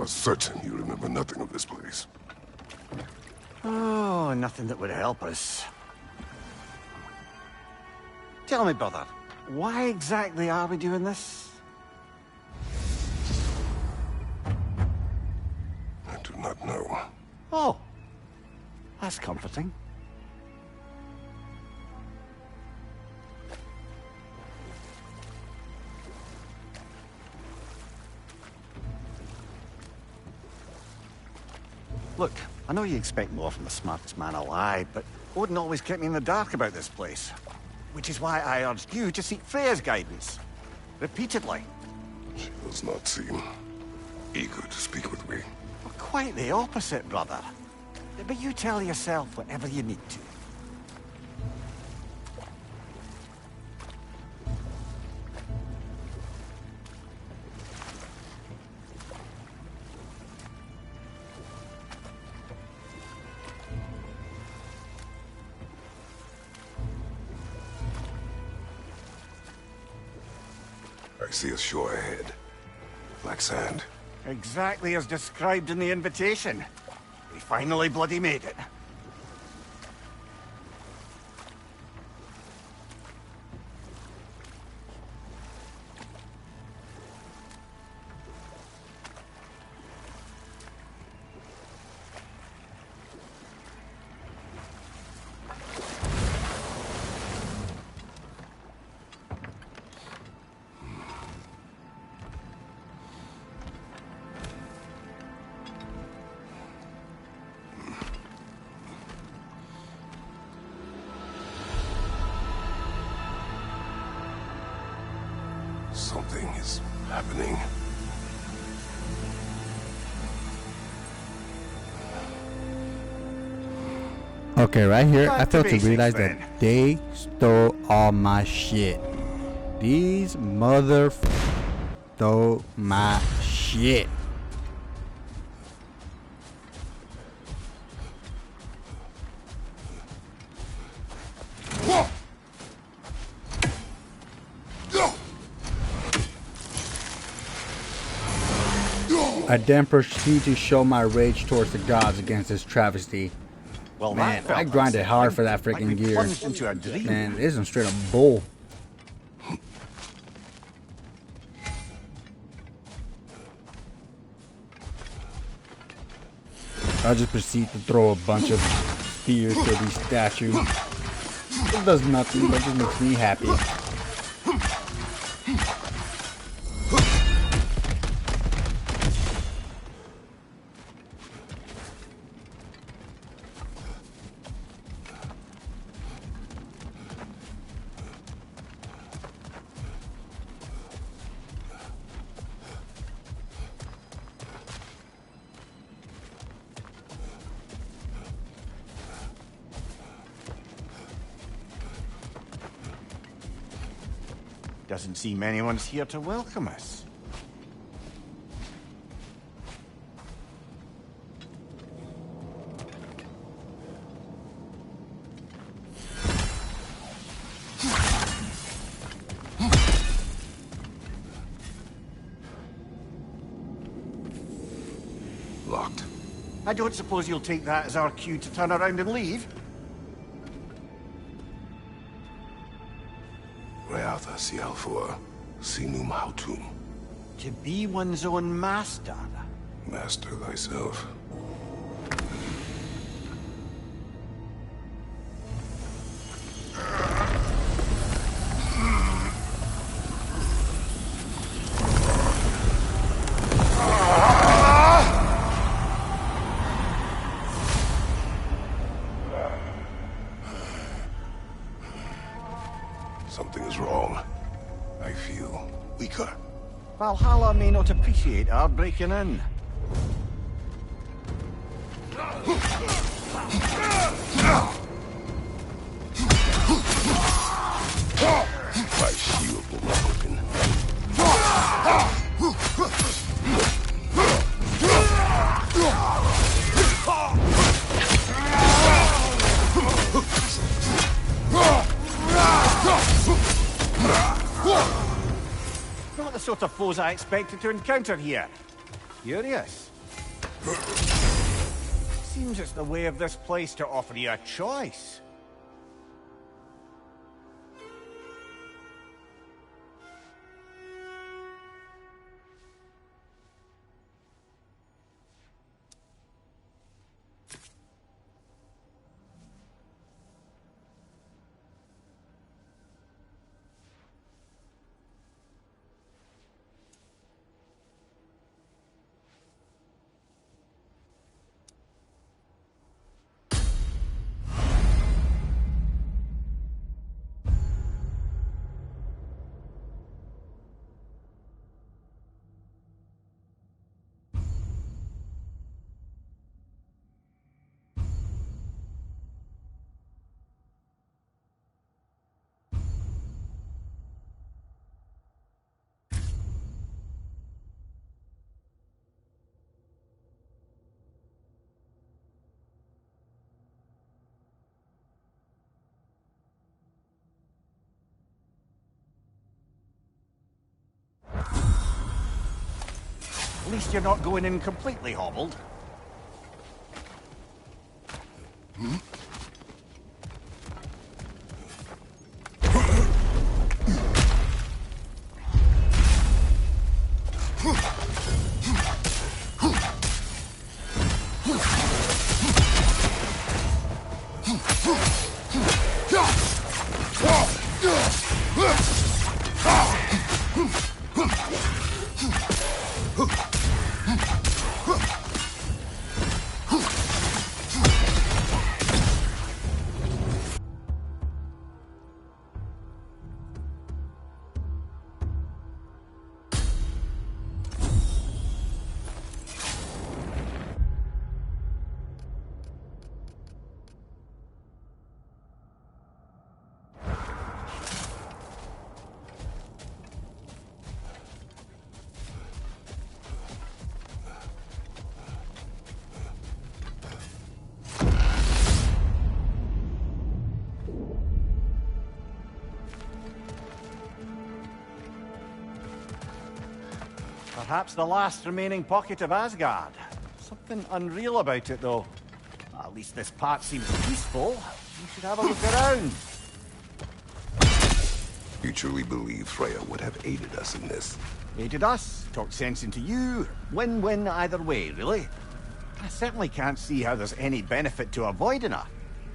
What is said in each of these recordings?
are certain you remember nothing of this place. Oh, nothing that would help us. Tell me, brother, why exactly are we doing this? I do not know. Oh, that's comforting. Look, I know you expect more from the smartest man alive, but Odin always kept me in the dark about this place. Which is why I urged you to seek Freya's guidance. Repeatedly. She does not seem eager to speak with me. Well, quite the opposite, brother. But you tell yourself whatever you need to. I see a shore ahead. Black sand. Exactly as described in the invitation. We finally bloody made it. Something is happening. Okay, right here, I Back to failed to basics, realize then. that they stole all my shit. These mother stole my shit. I then proceed to show my rage towards the gods against this travesty. Well, Man, that felt I grinded hard for that like we freaking gear. plunged into a dream. Man, this is straight up bull. I just proceed to throw a bunch of spears to these statues. It does nothing, but just makes me happy. Doesn't seem anyone's here to welcome us. Locked. I don't suppose you'll take that as our cue to turn around and leave? Reatha Sialfur, Sinum Hautum. To be one's own master. Master thyself. Something is wrong. I feel weaker. Valhalla may not appreciate our breaking in. My shield will not open. Not the sort of foes I expected to encounter here. Curious. Seems it's the way of this place to offer you a choice. At least you're not going in completely hobbled. Perhaps the last remaining pocket of Asgard. Something unreal about it, though. At least this part seems peaceful. You should have a look around. You truly believe Freya would have aided us in this? Aided us, talked sense into you. Win-win either way, really. I certainly can't see how there's any benefit to avoiding her.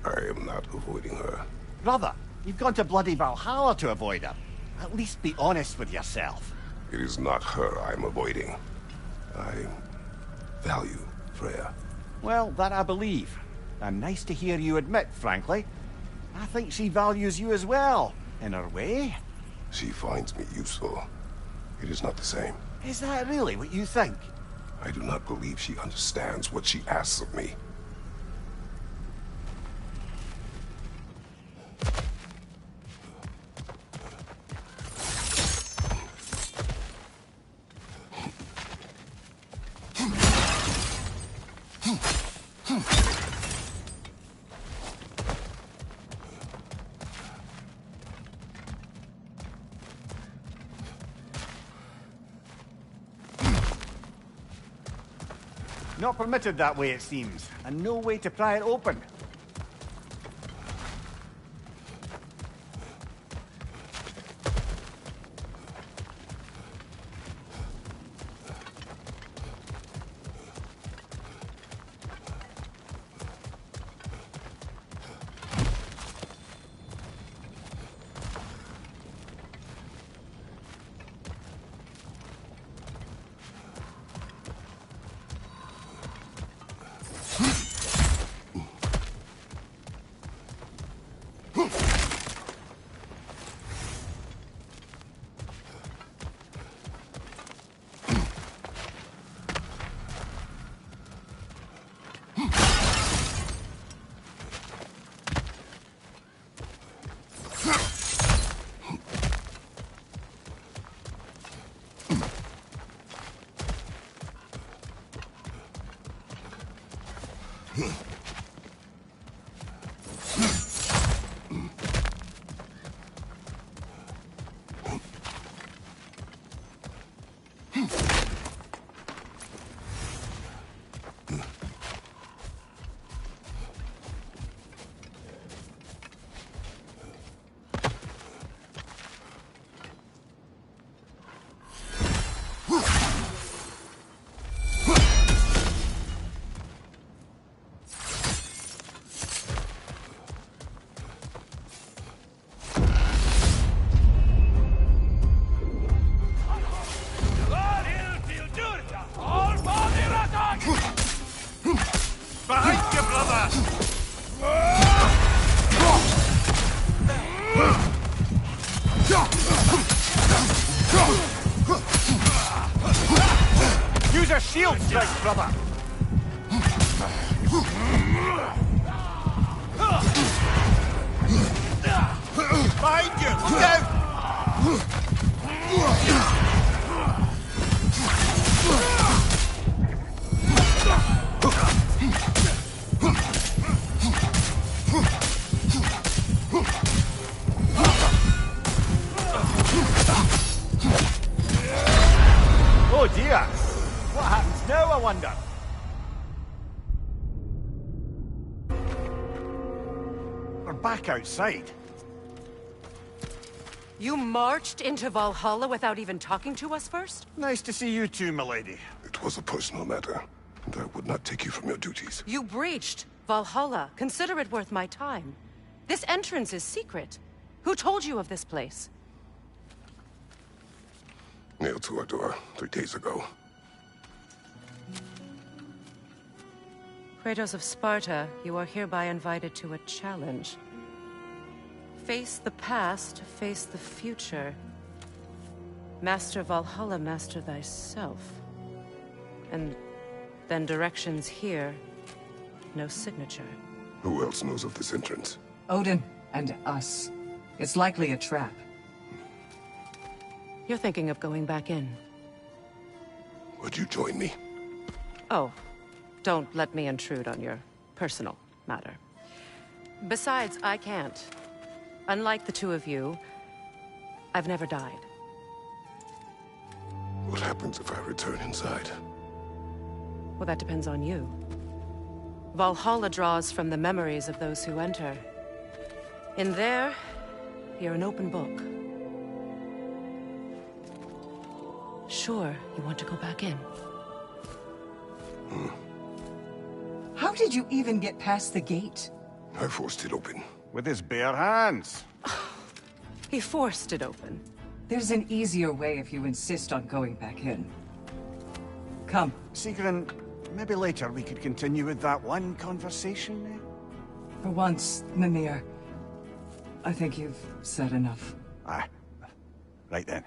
I am not avoiding her. Brother, you've gone to bloody Valhalla to avoid her. At least be honest with yourself. It is not her I'm avoiding. I value Freya. Well, that I believe. And nice to hear you admit, frankly. I think she values you as well, in her way. She finds me useful. It is not the same. Is that really what you think? I do not believe she understands what she asks of me. Not permitted that way, it seems, and no way to pry it open. shield strike, brother! Behind you! Look out! Oh dear! What happens now, I wonder? We're back outside. You marched into Valhalla without even talking to us first? Nice to see you too, milady. It was a personal matter, and I would not take you from your duties. You breached Valhalla. Consider it worth my time. This entrance is secret. Who told you of this place? Nailed to our door 3 days ago. Kratos of Sparta, you are hereby invited to a challenge. Face the past, face the future. Master Valhalla, master thyself. And then directions here, no signature. Who else knows of this entrance? Odin and us. It's likely a trap. You're thinking of going back in. Would you join me? Oh, don't let me intrude on your personal matter. Besides, I can't. Unlike the two of you, I've never died. What happens if I return inside? Well, that depends on you. Valhalla draws from the memories of those who enter. In there, you're an open book. Sure, you want to go back in. How did you even get past the gate? I forced it open. With his bare hands. He forced it open. There's an easier way if you insist on going back in. Come. Sigrun, maybe later we could continue with that one conversation, eh? For once, Mimir, I think you've said enough. Aye. Right then.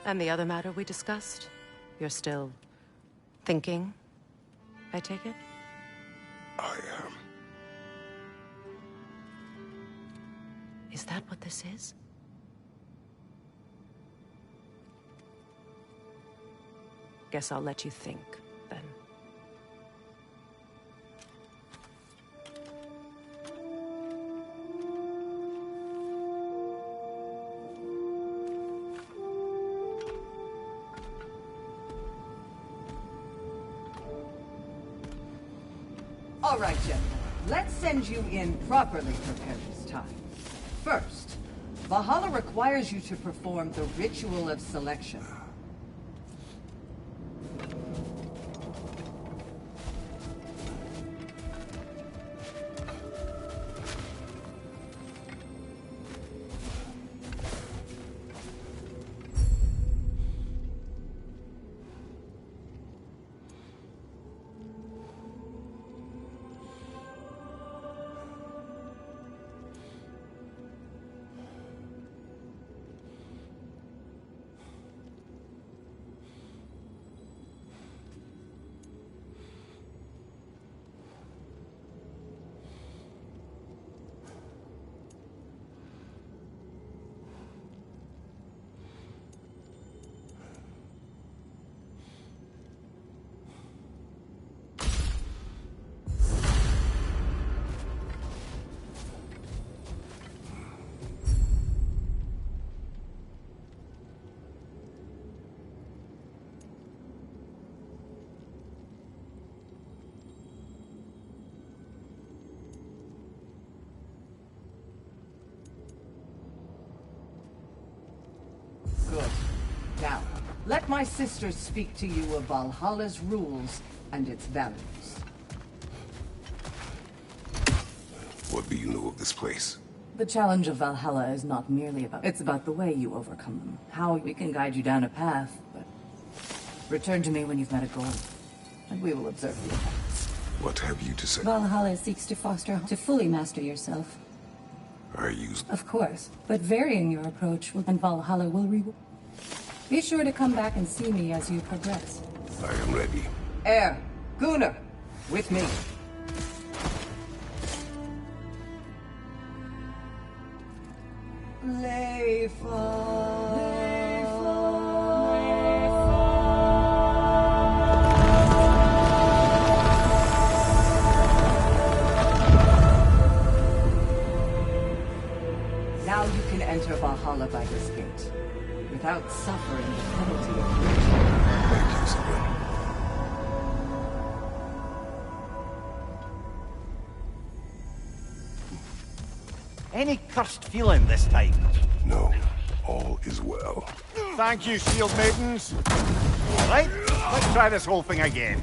And the other matter we discussed? You're still thinking, I take it? I am. Is that what this is? Guess I'll let you think, then. All right, gentlemen. Let's send you in properly prepared this time. First, Valhalla requires you to perform the ritual of selection. Good. Now, let my sisters speak to you of Valhalla's rules and its values. What do you know of this place? The challenge of Valhalla is not merely about... It's about the way you overcome them. How we can guide you down a path, but... Return to me when you've met a goal, and we will observe the effects. What have you to say? Valhalla seeks to foster... To fully master yourself. I used... Of course, but varying your approach will, and Valhalla will reward. Be sure to come back and see me as you progress. I am ready. Air, Gunnar, with me. Now you can enter Valhalla by this gate, without suffering the penalty of ritual. Thank you, Sigrun. Any cursed feeling this time? No, all is well. Thank you, shield maidens. All right, let's try this whole thing again.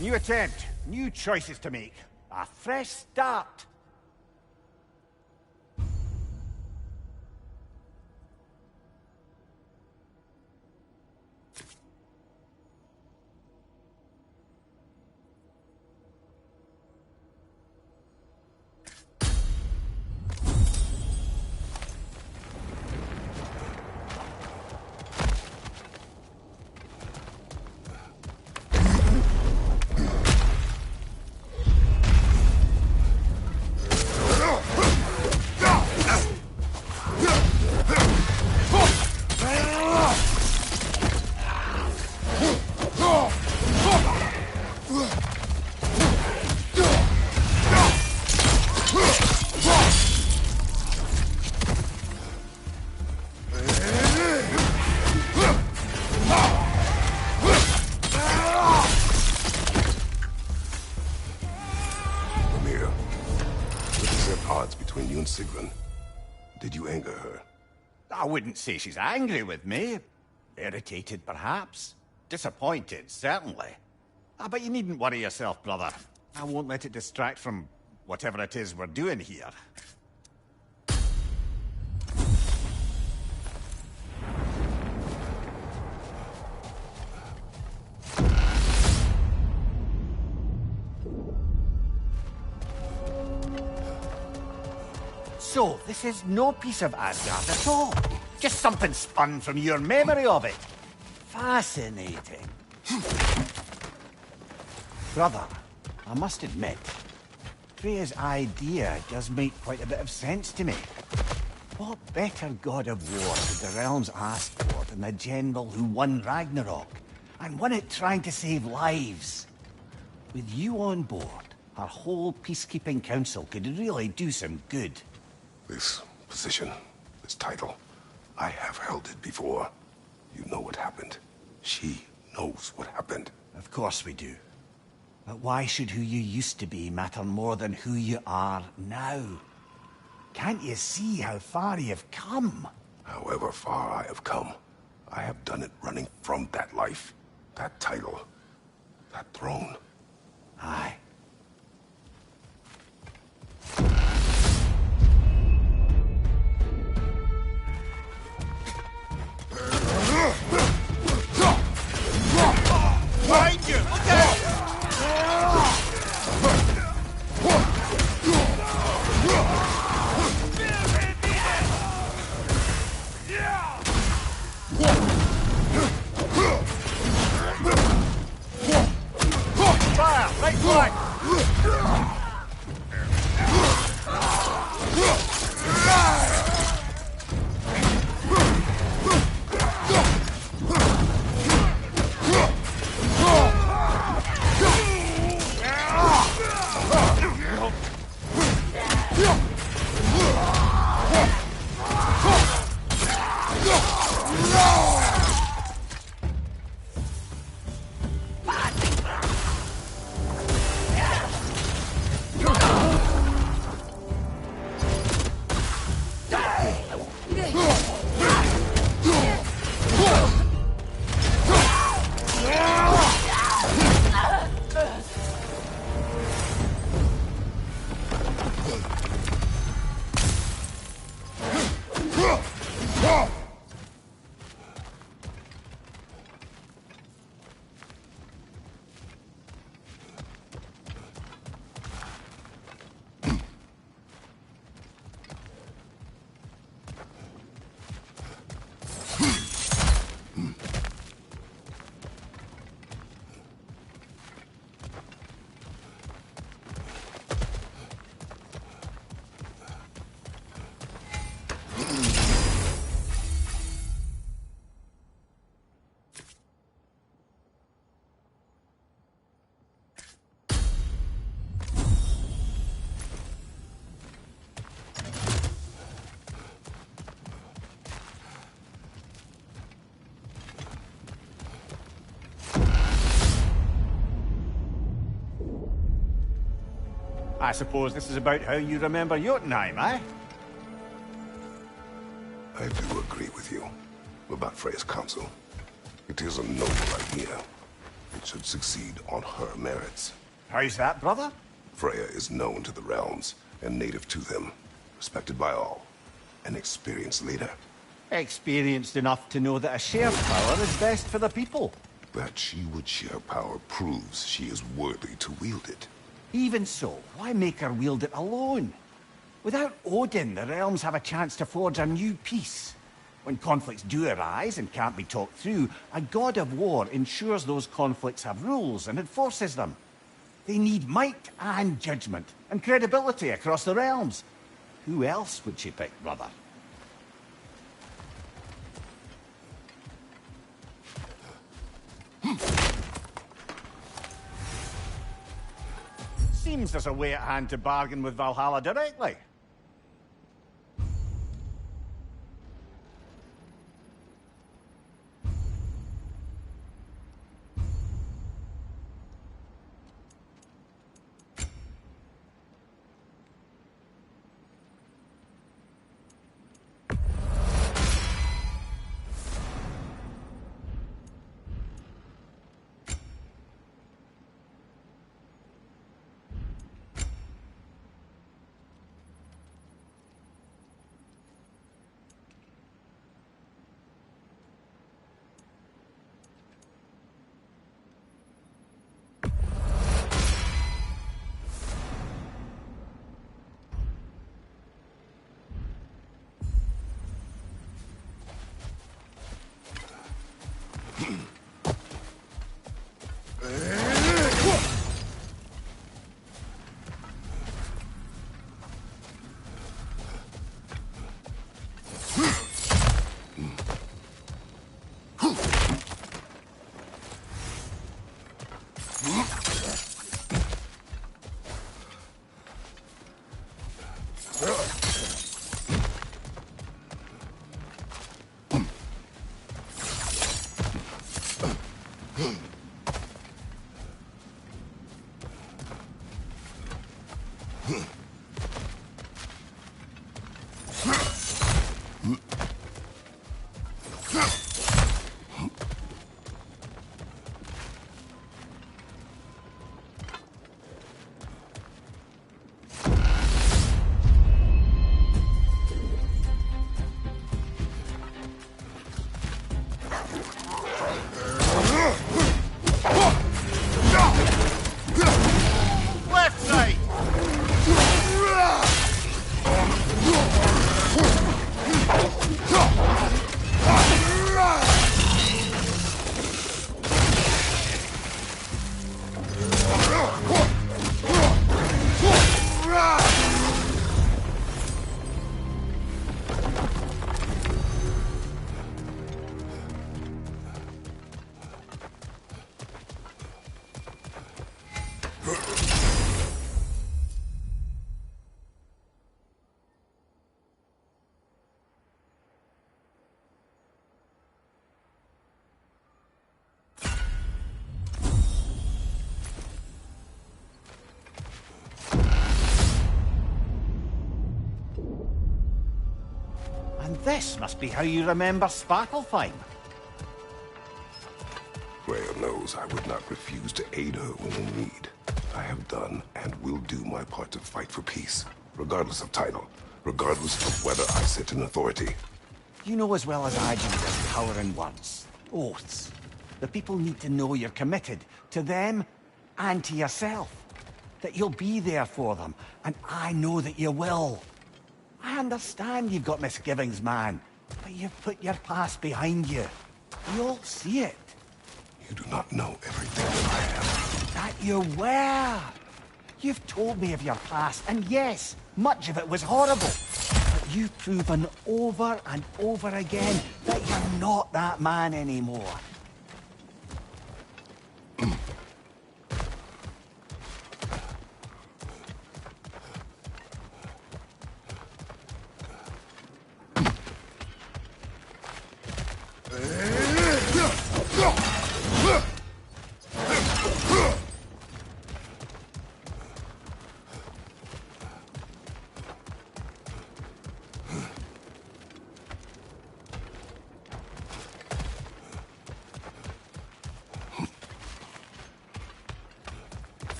New attempt, new choices to make. A fresh start. Between you and Sigrun. Did you anger her? I wouldn't say she's angry with me. Irritated, perhaps. Disappointed, certainly. But you needn't worry yourself, brother. I won't let it distract from whatever it is we're doing here. So, this is no piece of Asgard at all. Just something spun from your memory of it. Fascinating. Brother, I must admit, Freya's idea does make quite a bit of sense to me. What better god of war could the realms ask for than the general who won Ragnarok, and won it trying to save lives? With you on board, our whole peacekeeping council could really do some good. This position, this title, I have held it before. You know what happened. She knows what happened. Of course we do. But why should who you used to be matter more than who you are now? Can't you see how far you've come? However far I have come, I have done it running from that life, that title, that throne. Aye. Behind you! Look out! Fire! Right flank! I suppose this is about how you remember Jotunheim, eh? I do agree with you about Freya's council. It is a noble idea. It should succeed on her merits. How's that, brother? Freya is known to the realms and native to them, respected by all, an experienced leader. Experienced enough to know that a shared power is best for the people. That she would share power proves she is worthy to wield it. Even so, why make her wield it alone? Without Odin, the realms have a chance to forge a new peace. When conflicts do arise and can't be talked through, a god of war ensures those conflicts have rules and enforces them. They need might and judgment, and credibility across the realms. Who else would she pick, brother? Seems there's a way at hand to bargain with Valhalla directly. And this must be how you remember Svartalfheim. Freya knows I would not refuse to aid her when in need. I have done and will do my part to fight for peace, regardless of title, regardless of whether I sit in authority. You know as well as I do there's power in words. Oaths. The people need to know you're committed to them and to yourself. That you'll be there for them, and I know that you will. I understand you've got misgivings, man, but you've put your past behind you. You'll see it. You do not know everything that I am. That you were. You've told me of your past, and yes, much of it was horrible. But you've proven over and over again that you're not that man anymore.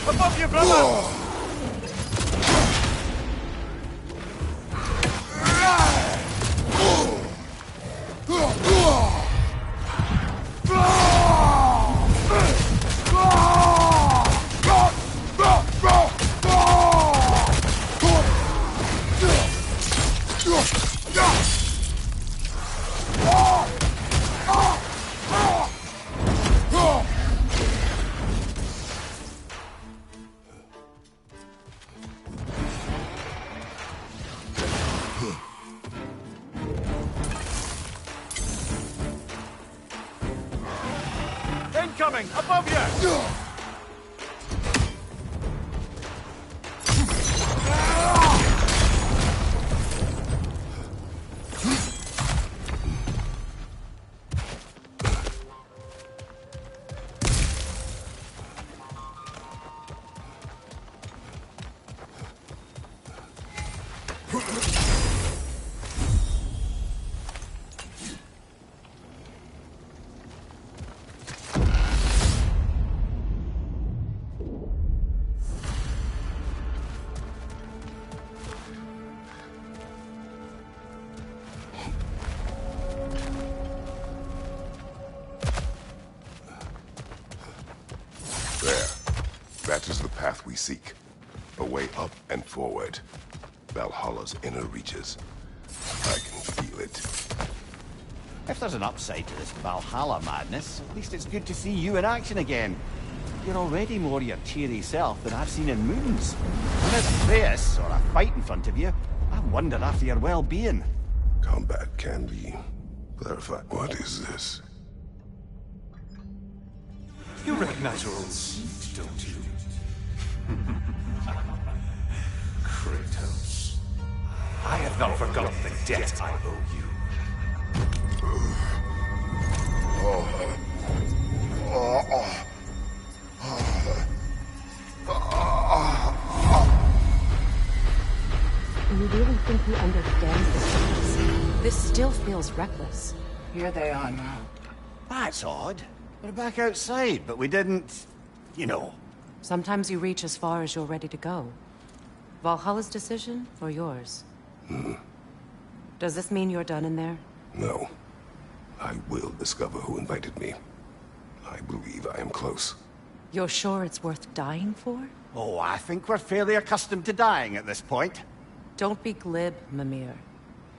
Above you, brother! Incoming! Above you! There. That is the path we seek. A way up and forward. Valhalla's inner reaches. I can feel it. If there's an upside to this Valhalla madness, at least it's good to see you in action again. You're already more your cheery self than I've seen in moons. When there's a race or a fight in front of you, I wonder after your well-being. Combat can be clarified. What is this? You recognize your old seat, don't you? Kratos. I have not forgotten the debt I owe you. You really think he understands the stakes? This still feels reckless. Here they are now. That's odd. We're back outside, but we didn't... you know. Sometimes you reach as far as you're ready to go. Valhalla's decision, or yours? Does this mean you're done in there? No. I will discover who invited me. I believe I am close. You're sure it's worth dying for? Oh, I think we're fairly accustomed to dying at this point. Don't be glib, Mimir.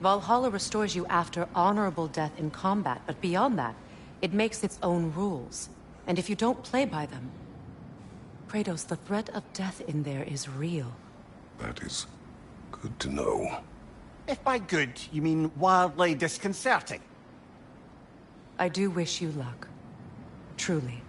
Valhalla restores you after honorable death in combat, but beyond that, it makes its own rules. And if you don't play by them... Kratos, the threat of death in there is real. That is good to know. If by good, you mean wildly disconcerting. I do wish you luck. Truly.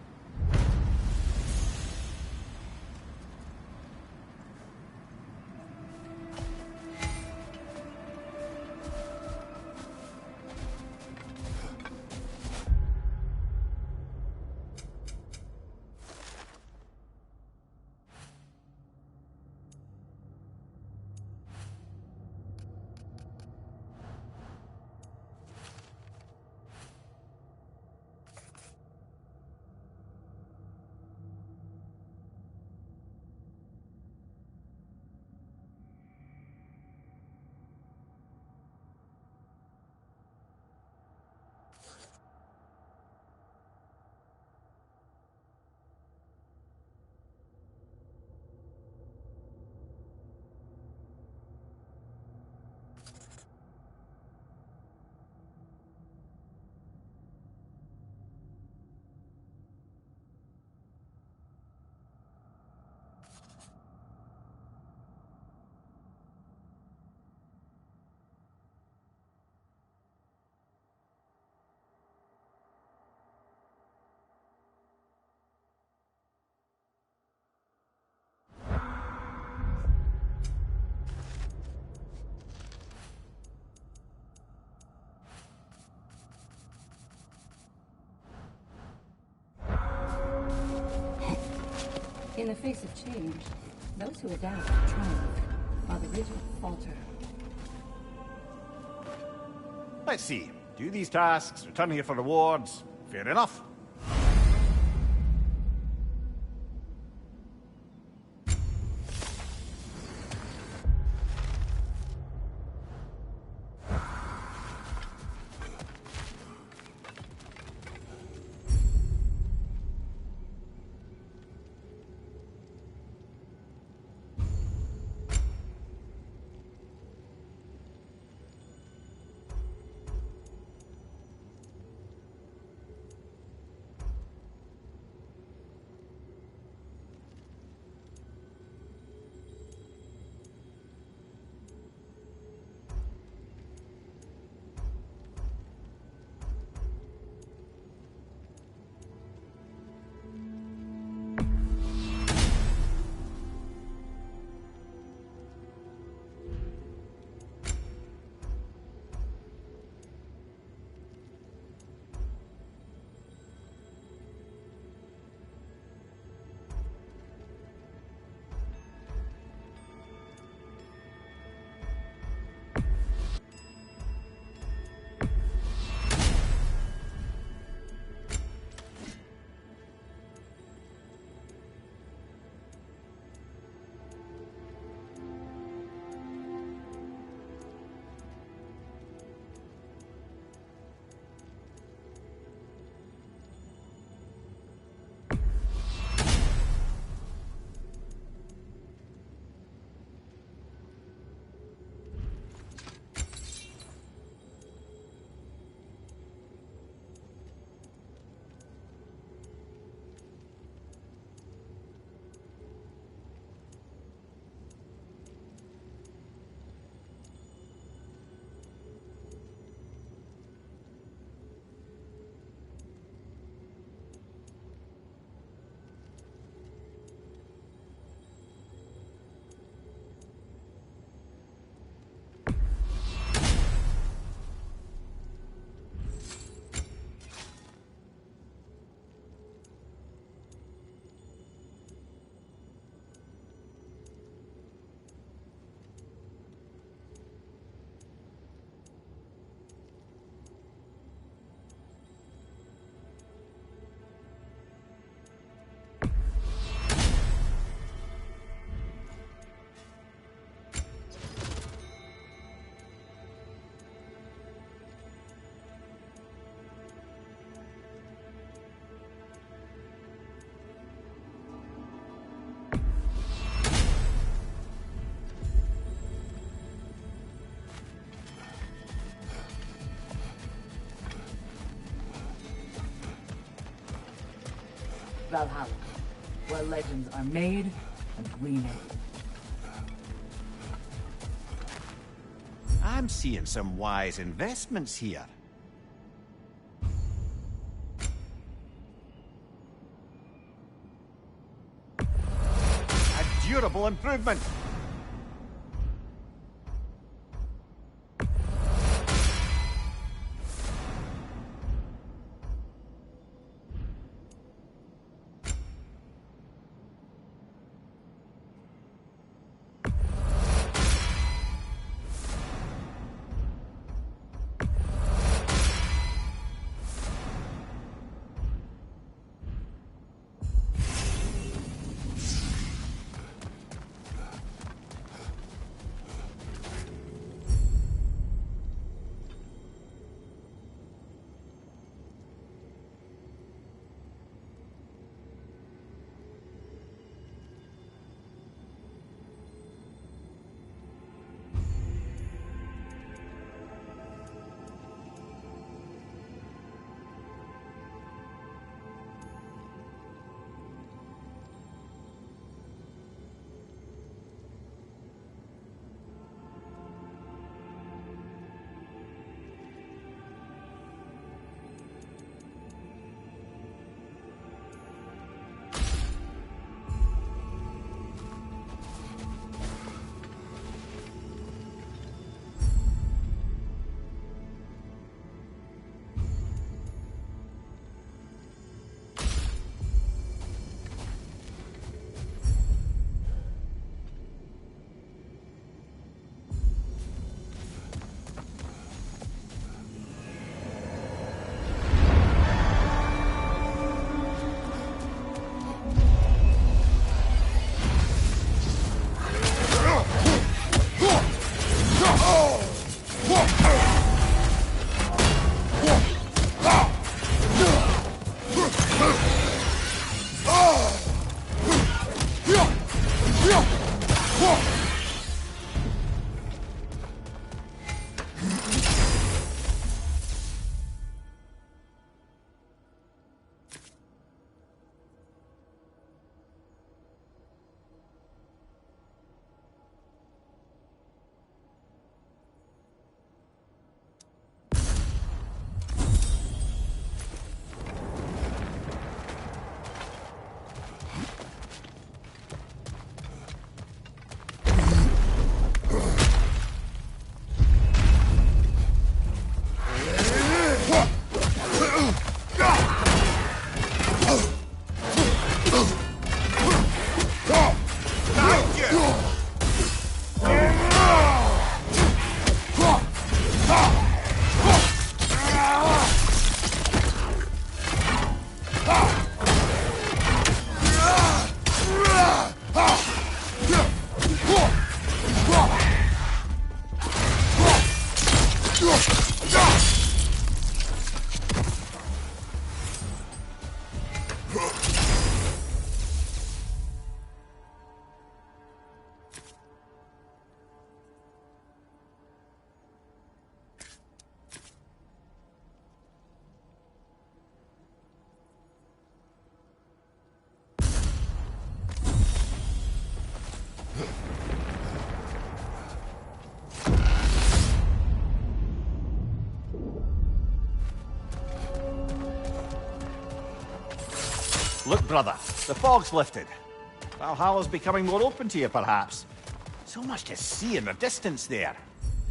In the face of change, those who adapt triumph, while the rigid falter. Let's see. Do these tasks, return here for rewards. Fair enough. Valhalla, where legends are made and remade. I'm seeing some wise investments here. A durable improvement. Look, brother, the fog's lifted. Valhalla's becoming more open to you, perhaps. So much to see in the distance there.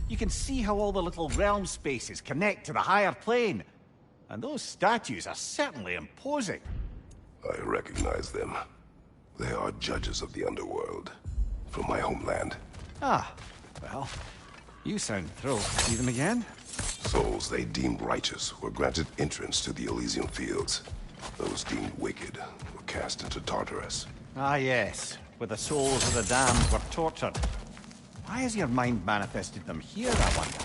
You can see how all the little realm spaces connect to the higher plane. And those statues are certainly imposing. I recognize them. They are judges of the underworld. From my homeland. Ah, well, you sound thrilled to see them again. Souls they deemed righteous were granted entrance to the Elysian fields. Those deemed wicked were cast into Tartarus. Ah, yes, where the souls of the damned were tortured. Why has your mind manifested them here, I wonder?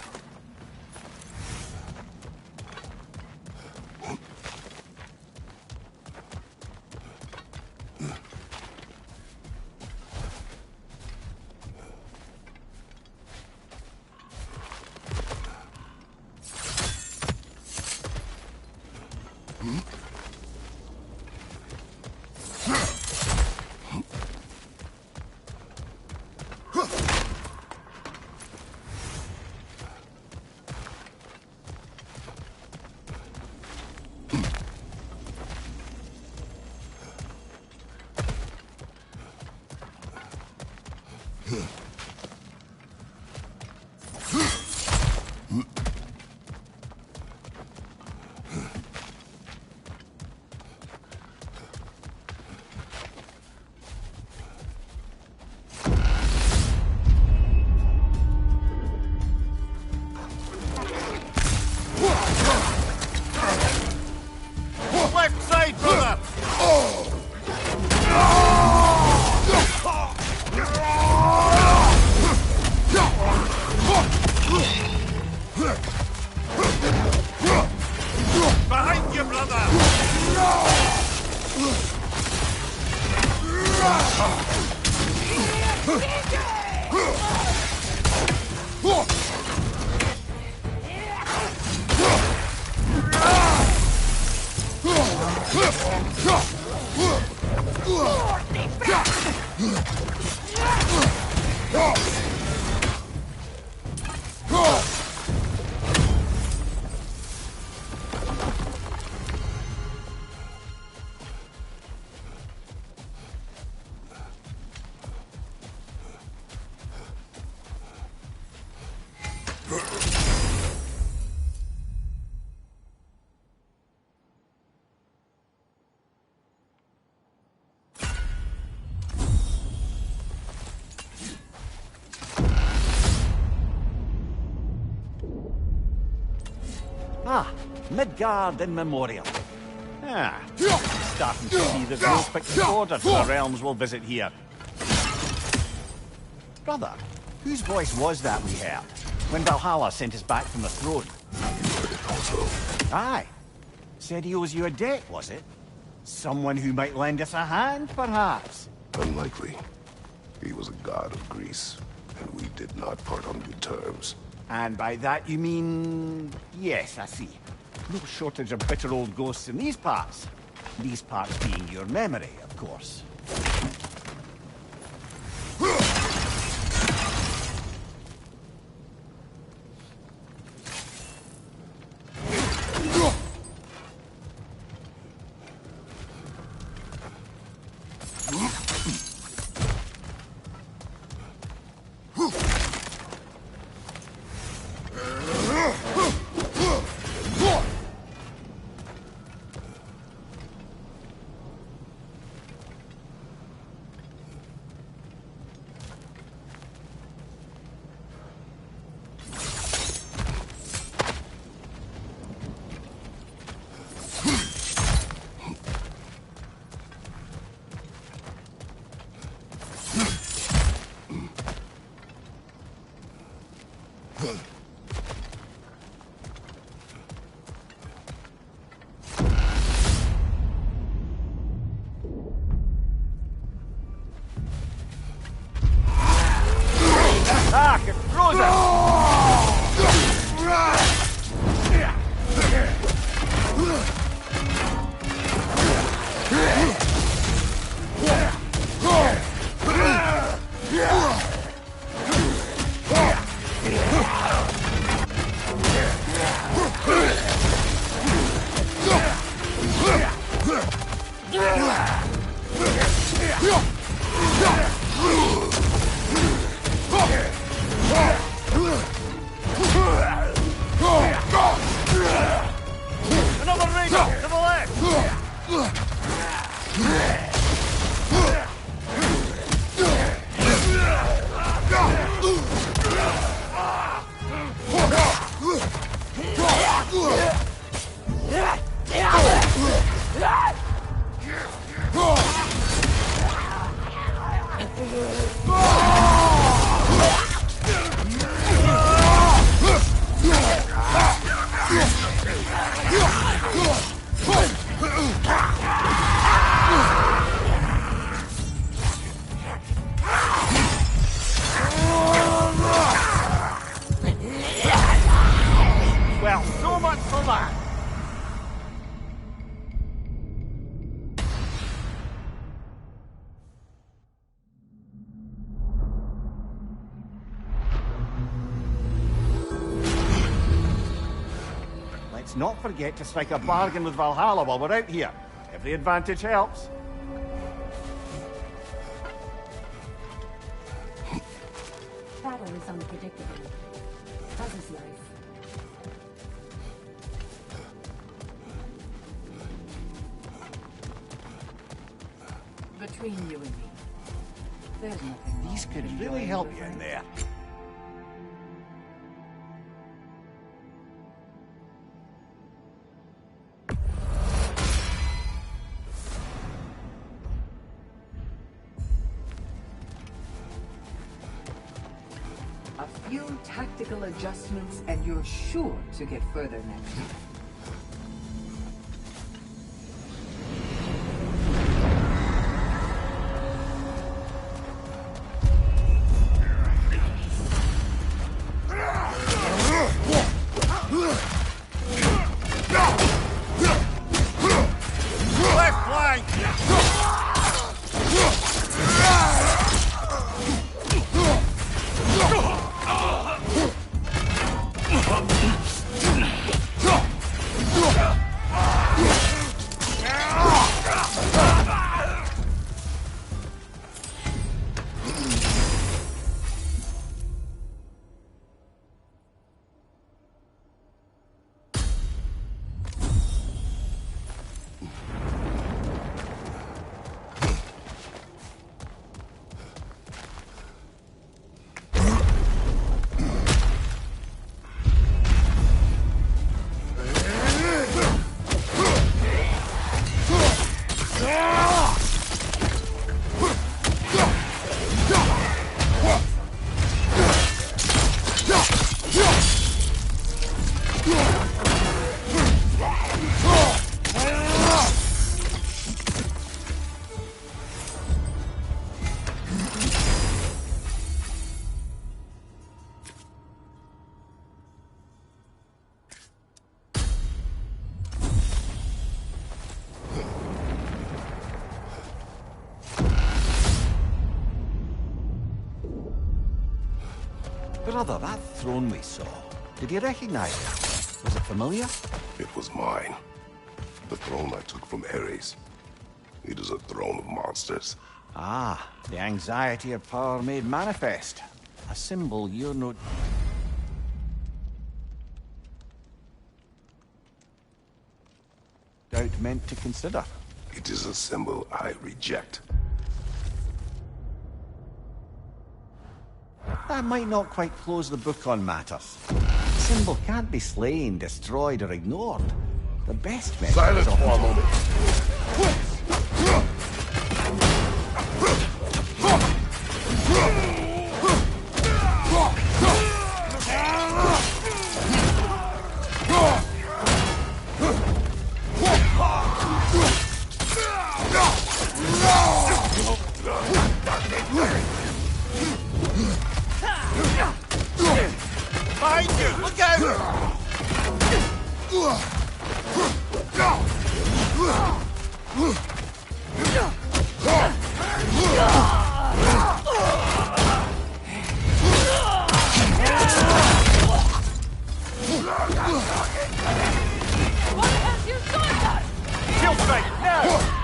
Left side, brother! Behind you, brother! Ah, Midgard in Memorial. Ah, starting to see there's no fixed order to the realms we'll visit here. Brother, whose voice was that we heard when Valhalla sent us back from the throne? You heard it also. Aye. Said he owes you a debt, was it? Someone who might lend us a hand, perhaps? Unlikely. He was a god of Greece, and we did not part on good terms. And by that you mean... Yes, I see. No shortage of bitter old ghosts in these parts. These parts being your memory, of course. Ah, get frozen! let's not forget to strike a bargain with Valhalla while we're out here. Every advantage helps. Battle is unpredictable. As is life. Between you and me, there's nothing. These could really help you in there. A few tactical adjustments and you're sure to get further next time. Brother, that throne we saw, did you recognize it? Was it familiar? It was mine. The throne I took from Ares. It is a throne of monsters. Ah, the anxiety of power made manifest. A symbol you're not... doubt meant to consider. It is a symbol I reject. That might not quite close the book on matters. The symbol can't be slain, destroyed, or ignored. The best method Silence is for a moment. Behind you! Look out! What have you done? Kill strike, now!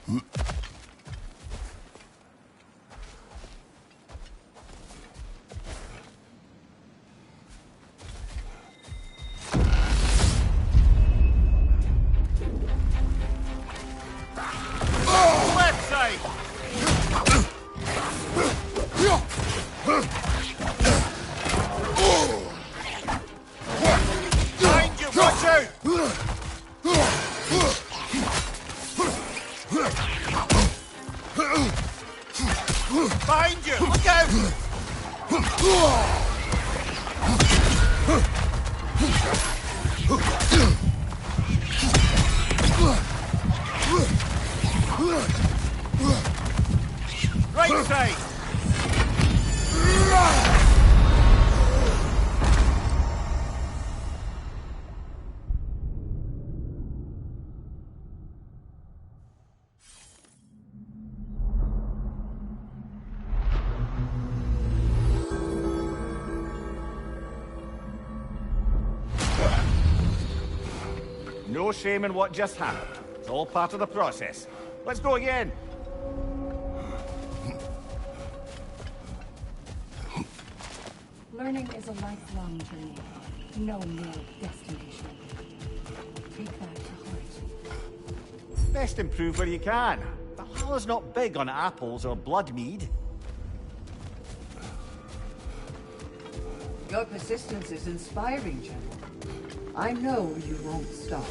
Left side! Behind you, watch out! Behind you, look out! Right side! No shame in what just happened. It's all part of the process. Let's go again. Learning is a lifelong journey. No mere destination. Take that to heart. Best improve where you can. Valhalla's not big on apples or blood mead. Your persistence is inspiring, General. I know you won't stop.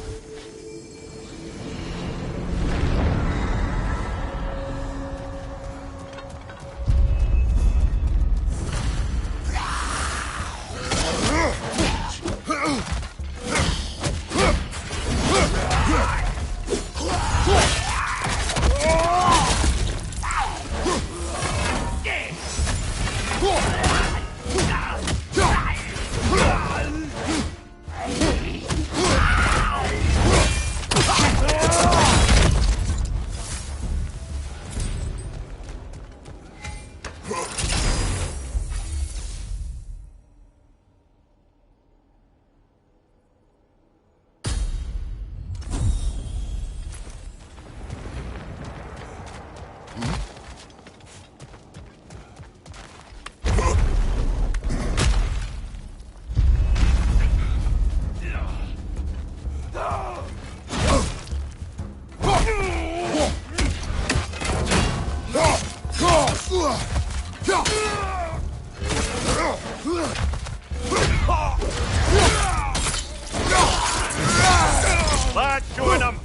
That's showing them!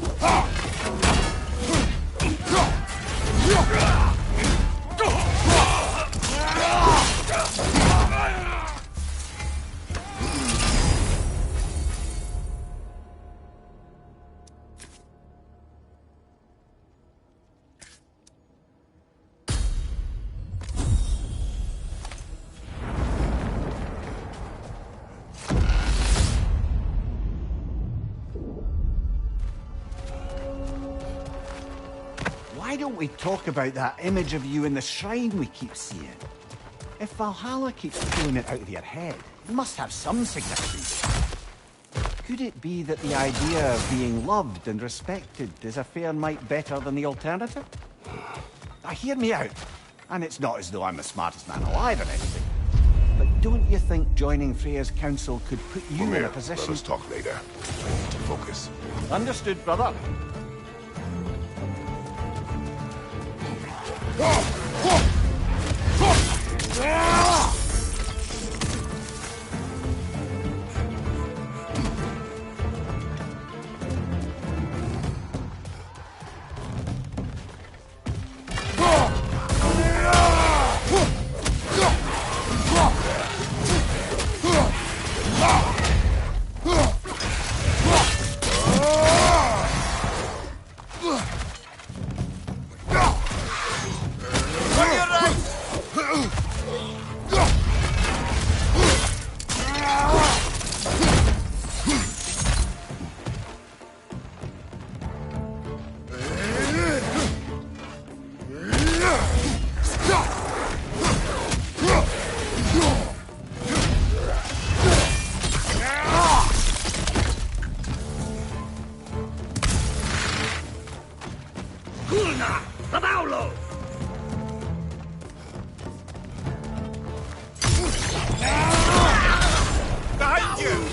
Why don't we talk about that image of you in the shrine we keep seeing? If Valhalla keeps pulling it out of your head, it must have some significance. Could it be that the idea of being loved and respected is a fair mite better than the alternative? Now, hear me out. And it's not as though I'm the smartest man alive or anything. But don't you think joining Freya's council could put you in a position... Let us talk later. Focus. Understood, brother. Una! The Paolo! Behind you!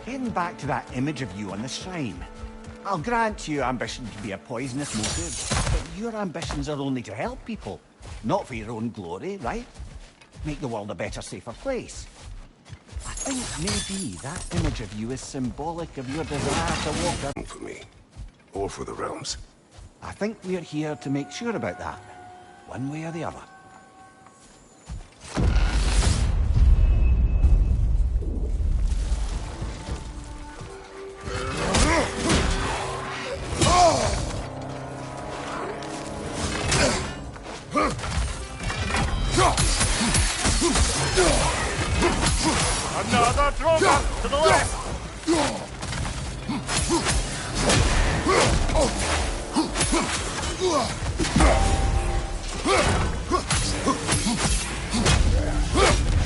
Getting back to that image of you on the shrine. I'll grant you ambition can be a poisonous motive, but your ambitions are only to help people, not for your own glory, right? Make the world a better, safer place. I think maybe that image of you is symbolic of your desire to walk a... For me, or for the realms. I think we're here to make sure about that, one way or the other. Another throwback to the left!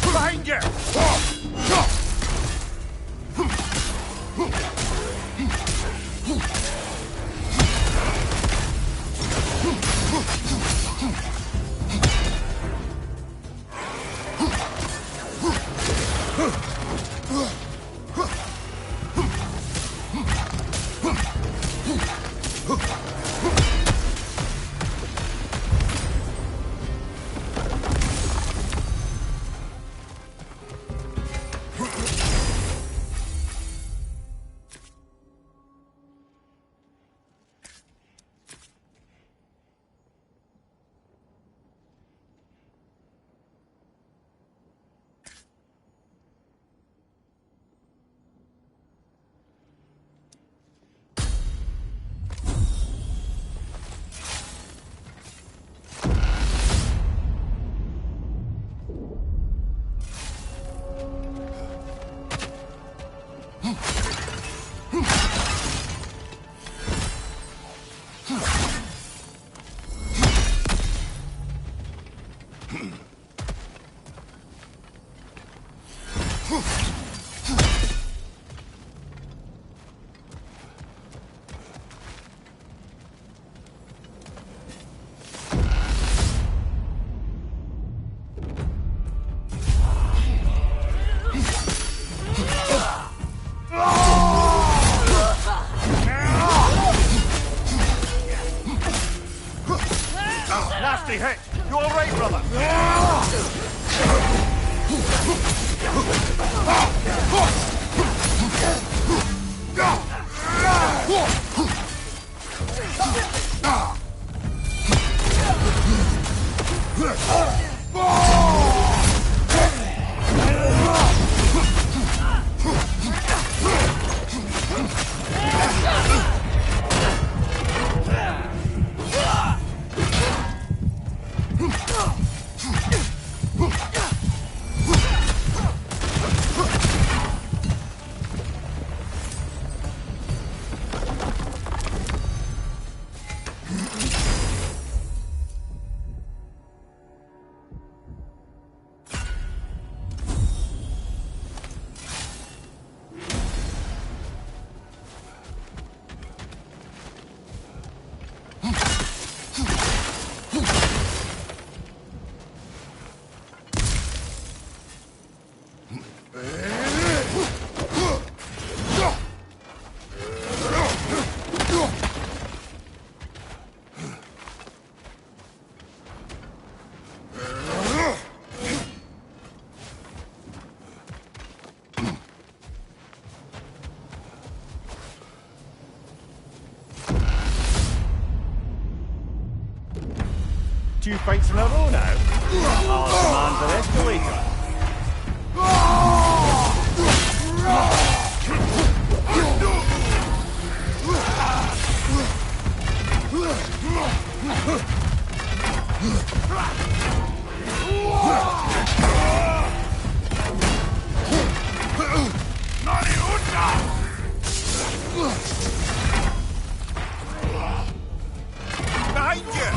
Behind you! Nasty hit! You alright, brother? 2 fights in a row now. Valhalla demands an escalator. Behind you!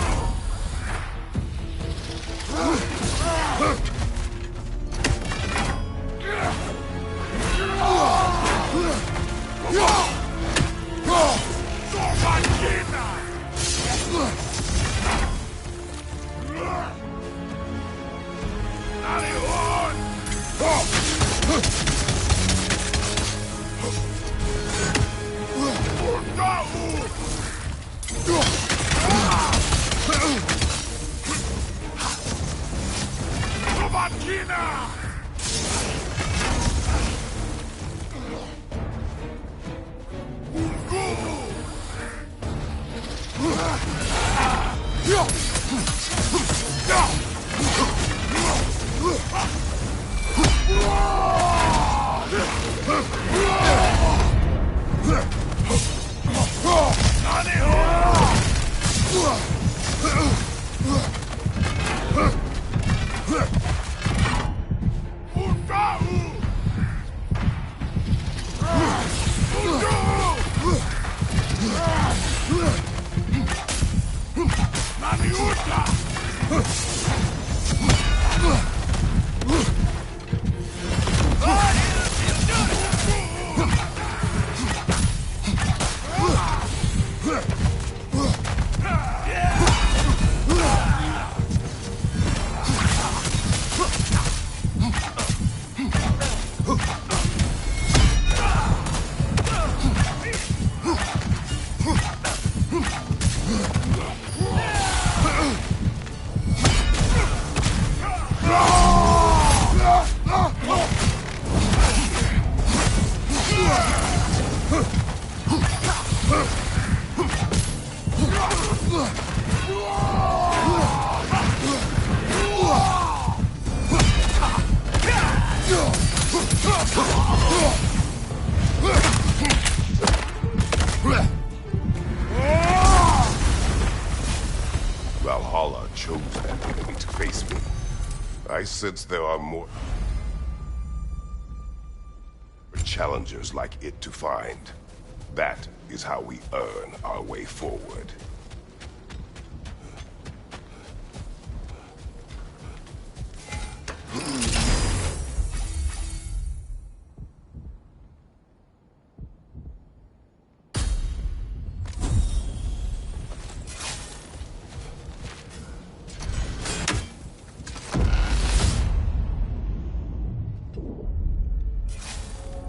Valhalla chose that enemy to face me. I sense there are more challengers like it to find. That is how we earn our way forward.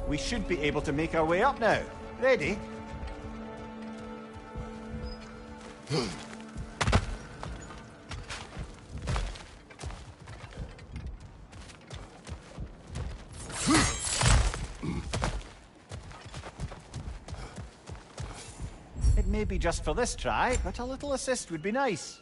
We should be able to make our way up now. Ready? It may be just for this try, but a little assist would be nice.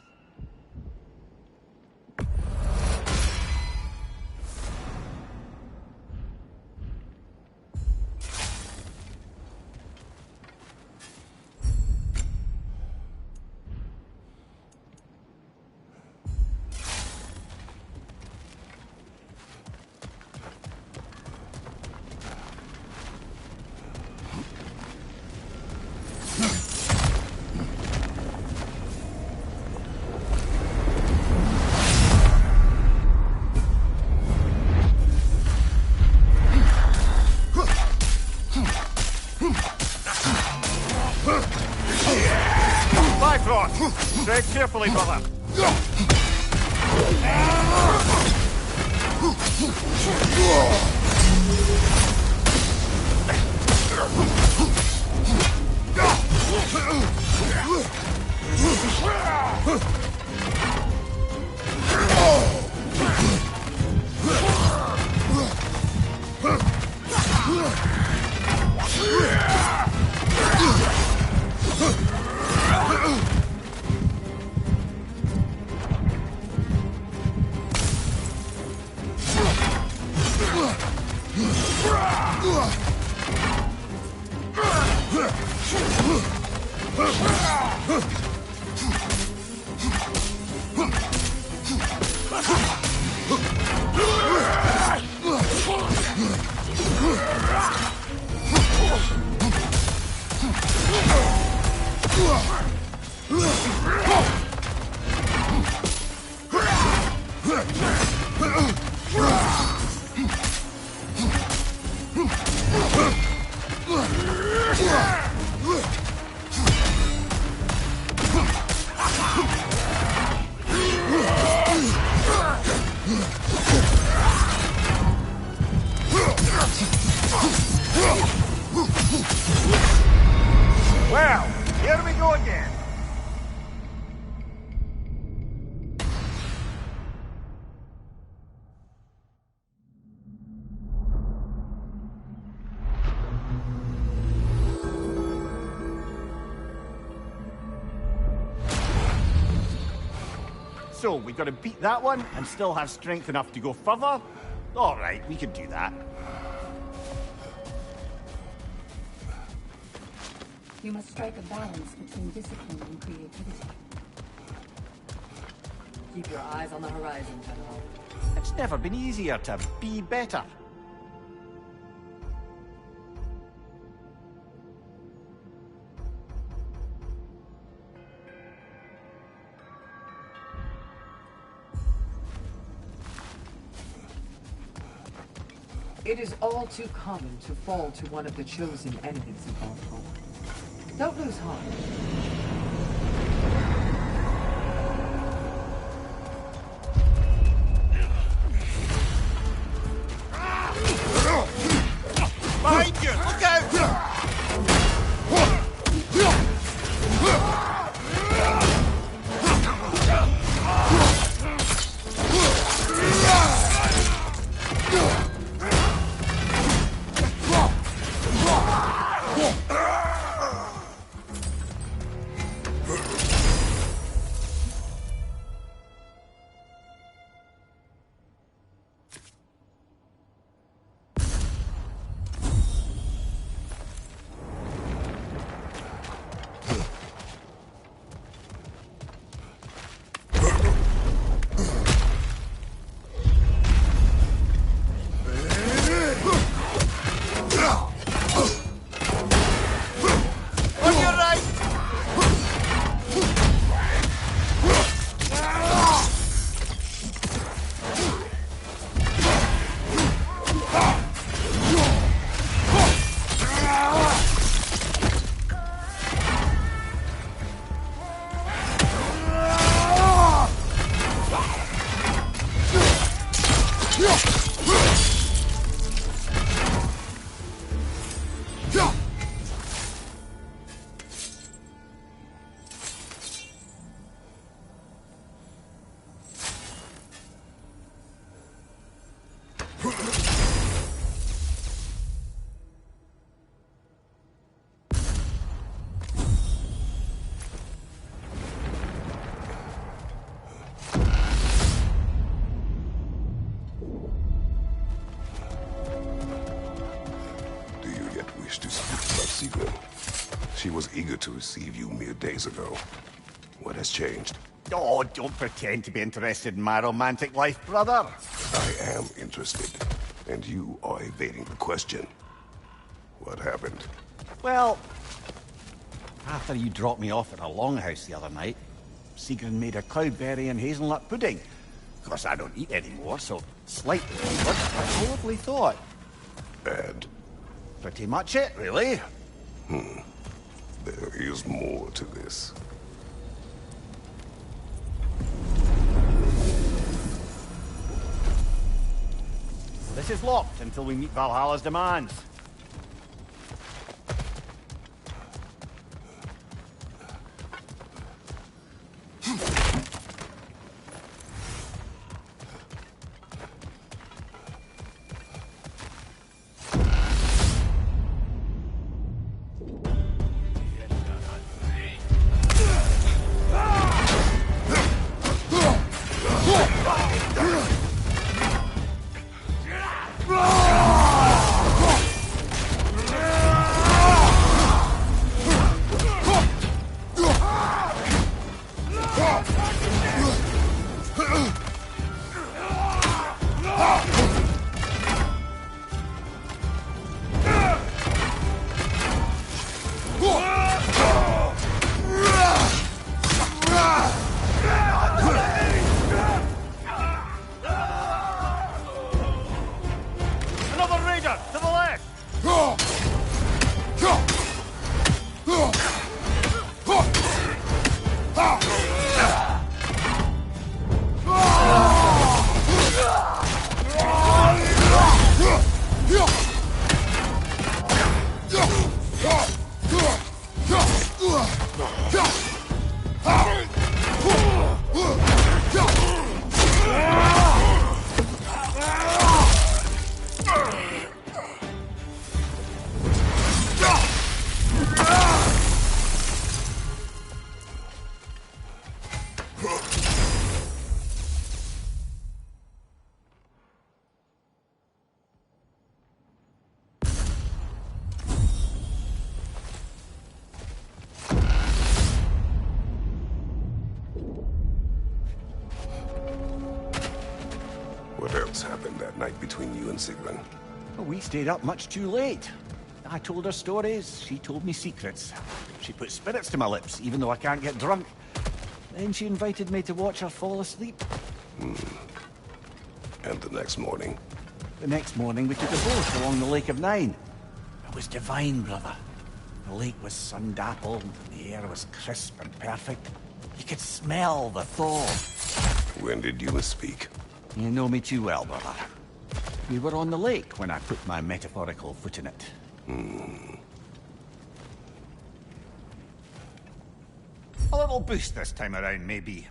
Tread carefully, brother. Well, here we go again. So, we gotta beat that one and still have strength enough to go further? Alright, we can do that. You must strike a balance between discipline and creativity. Keep your eyes on the horizon, General. It's never been easier to be better. It is all too common to fall to one of the chosen enemies of Valhalla. Don't lose heart. Behind you! Look out! She was eager to receive you mere days ago. What has changed? Oh, don't pretend to be interested in my romantic life, brother. I am interested, and you are evading the question. What happened? Well, after you dropped me off at a longhouse the other night, Sigrun made a cloudberry and hazelnut pudding. Of course, I don't eat anymore, so slightly flavored, a lovely thought. And? Pretty much it, really. There is more to this. This is locked until we meet Valhalla's demands. What else happened that night between you and Sigrun? Well, we stayed up much too late. I told her stories, she told me secrets. She put spirits to my lips, even though I can't get drunk. Then she invited me to watch her fall asleep. And the next morning? The next morning, we took a boat along the Lake of Nine. It was divine, brother. The lake was sun-dappled, the air was crisp and perfect. You could smell the thaw. When did you speak? You know me too well, brother. We were on the lake when I put my metaphorical foot in it. A little boost this time around, maybe.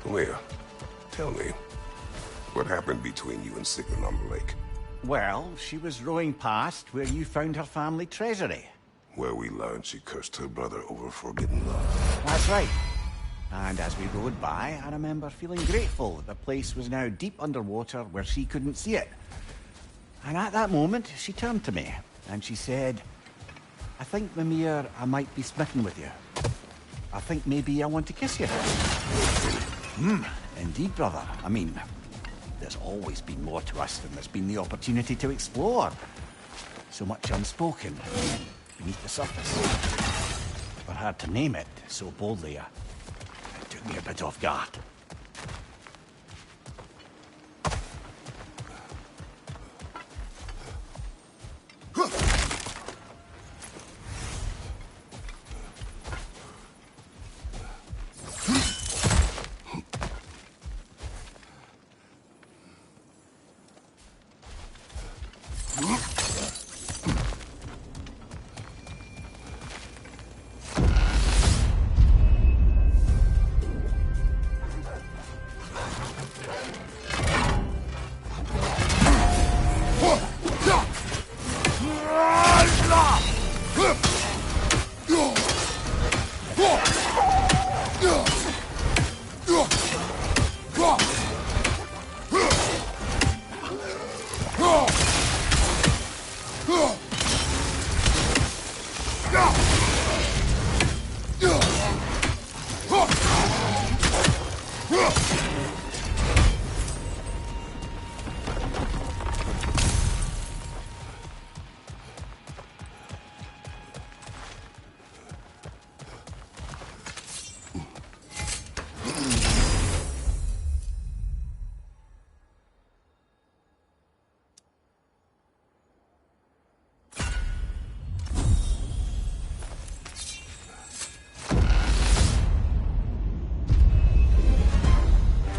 Leah, tell me, what happened between you and Sigrun on the lake? Well, she was rowing past where you found her family treasury. Where we learned she cursed her brother over forbidden love. That's right. And as we rowed by, I remember feeling grateful that the place was now deep underwater where she couldn't see it. And at that moment, she turned to me, and she said, I think, Mimir, I might be smitten with you. I think maybe I want to kiss you. Indeed, brother. I mean, there's always been more to us than there's been the opportunity to explore. So much unspoken beneath the surface. For her to name it so boldly, it took me a bit off guard.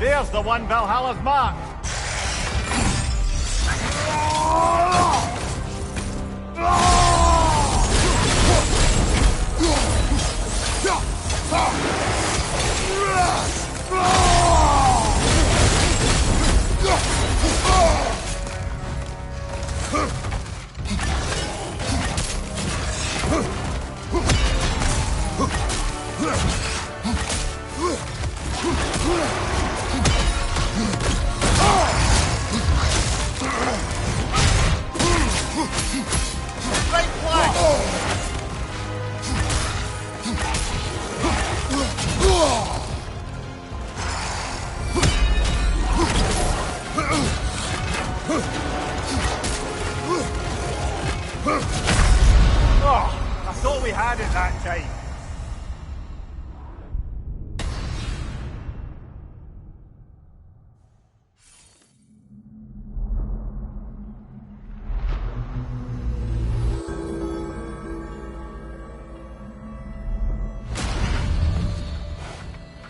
There's the one Valhalla's mark. Oh, I thought we had it that time.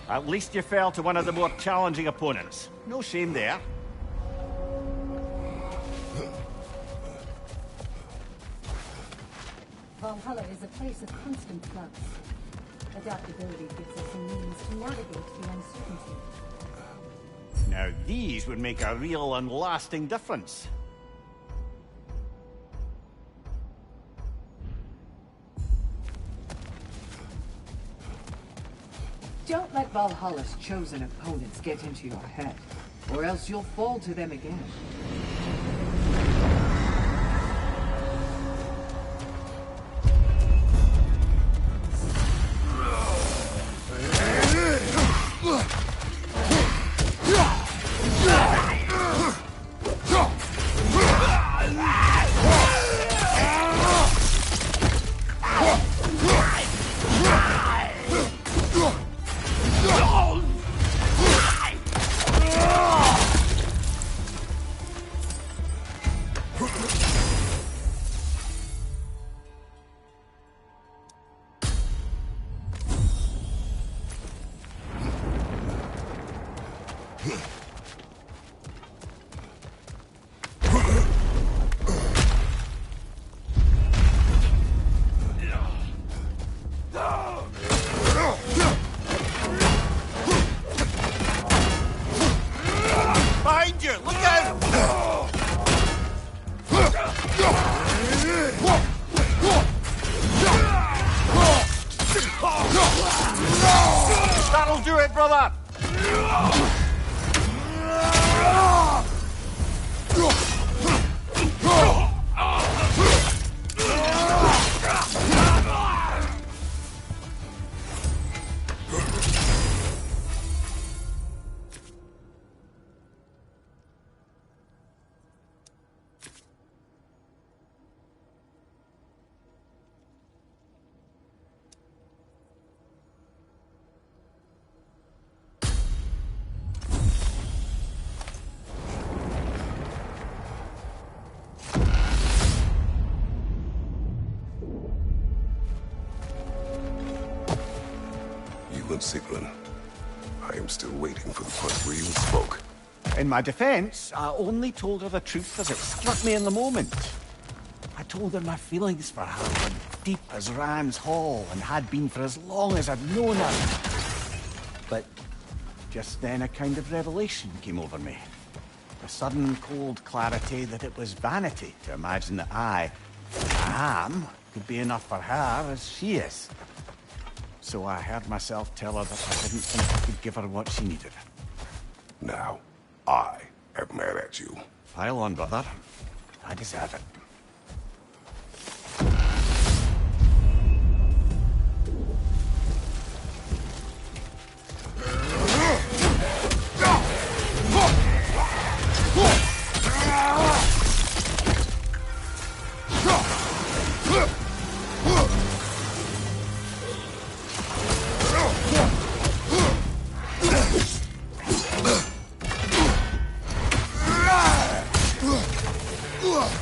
At least you fell to one of the more challenging opponents. No shame there. Valhalla is a place of constant flux. Adaptability gives us a means to navigate the uncertainty. Now these would make a real and lasting difference. Don't let Valhalla's chosen opponents get into your head, or else you'll fall to them again. Behind you! Look out! That'll do it, brother! Sigrun. I am still waiting for the part where you spoke. In my defense, I only told her the truth as it struck me in the moment. I told her my feelings for her were deep as Ram's Hall and had been for as long as I'd known her. But just then a kind of revelation came over me. A sudden cold clarity that it was vanity to imagine that I am, could be enough for her as she is. So I heard myself tell her that I didn't think I could give her what she needed. Now, I am mad at you. Pile on, brother. I deserve it.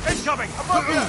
Incoming! Above you!